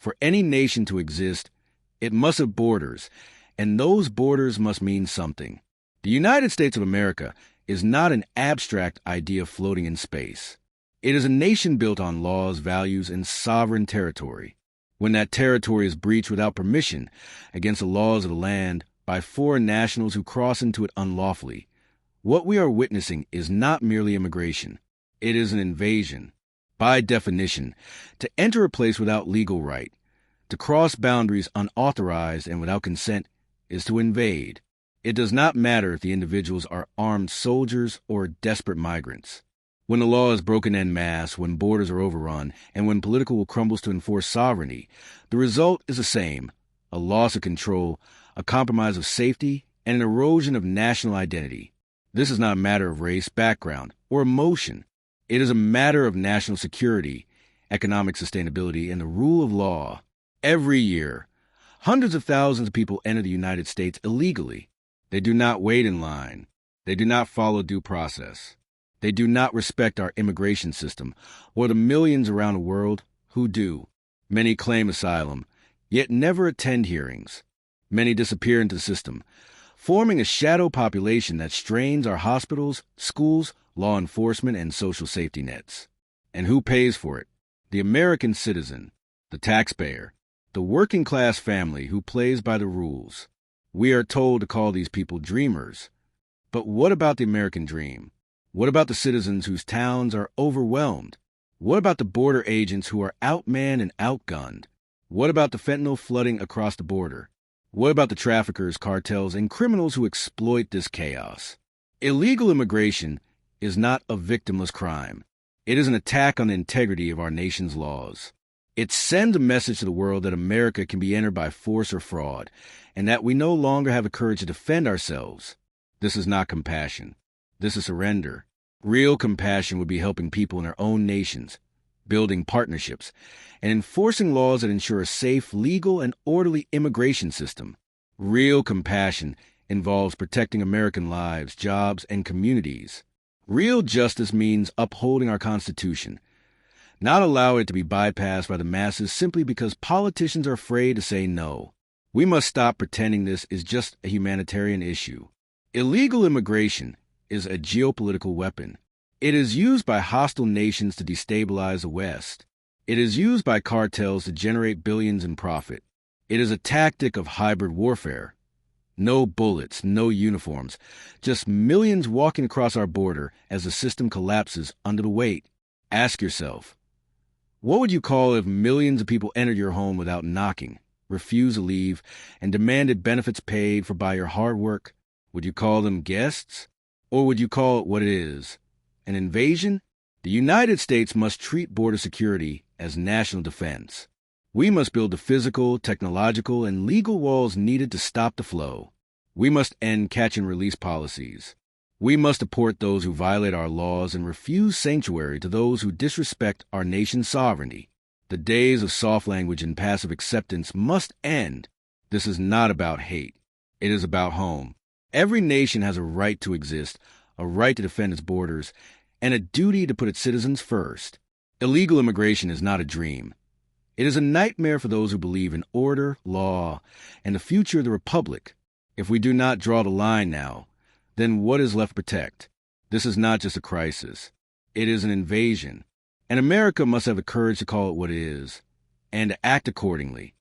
For any nation to exist, it must have borders, and those borders must mean something. The United States of America is not an abstract idea floating in space. It is a nation built on laws, values, and sovereign territory. When that territory is breached without permission, against the laws of the land, by foreign nationals who cross into it unlawfully, what we are witnessing is not merely immigration. It is an invasion. By definition, to enter a place without legal right, to cross boundaries unauthorized and without consent, is to invade. It does not matter if the individuals are armed soldiers or desperate migrants. When the law is broken en masse, when borders are overrun, and when political will crumbles to enforce sovereignty, the result is the same: a loss of control, a compromise of safety, and an erosion of national identity. This is not a matter of race, background, or emotion. It is a matter of national security, economic sustainability, and the rule of law. Every year, hundreds of thousands of people enter the United States illegally. They do not wait in line. They do not follow due process. They do not respect our immigration system, or the millions around the world who do. Many claim asylum, yet never attend hearings. Many disappear into the system, forming a shadow population that strains our hospitals, schools, law enforcement, and social safety nets. And who pays for it? The American citizen, the taxpayer, the working-class family who plays by the rules. We are told to call these people dreamers. But what about the American dream? What about the citizens whose towns are overwhelmed? What about the border agents who are outmanned and outgunned? What about the fentanyl flooding across the border? What about the traffickers, cartels, and criminals who exploit this chaos? Illegal immigration is not a victimless crime. It is an attack on the integrity of our nation's laws. It sends a message to the world that America can be entered by force or fraud, and that we no longer have the courage to defend ourselves. This is not compassion. This is surrender. Real compassion would be helping people in their own nations, building partnerships, and enforcing laws that ensure a safe, legal, and orderly immigration system. Real compassion involves protecting American lives, jobs, and communities. Real justice means upholding our Constitution, not allow it to be bypassed by the masses simply because politicians are afraid to say no. We must stop pretending this is just a humanitarian issue. Illegal immigration is a geopolitical weapon. It is used by hostile nations to destabilize the West. It is used by cartels to generate billions in profit. It is a tactic of hybrid warfare. No bullets, no uniforms, just millions walking across our border as the system collapses under the weight. Ask yourself, what would you call if millions of people entered your home without knocking, refused to leave, and demanded benefits paid for by your hard work? Would you call them guests? Or would you call it what it is? An invasion? The United States must treat border security as national defense. We must build the physical, technological, and legal walls needed to stop the flow. We must end catch-and-release policies. We must deport those who violate our laws and refuse sanctuary to those who disrespect our nation's sovereignty. The days of soft language and passive acceptance must end. This is not about hate. It is about home. Every nation has a right to exist, a right to defend its borders, and a duty to put its citizens first. Illegal immigration is not a dream. It is a nightmare for those who believe in order, law, and the future of the Republic. If we do not draw the line now, then what is left to protect? This is not just a crisis. It is an invasion. And America must have the courage to call it what it is, and to act accordingly.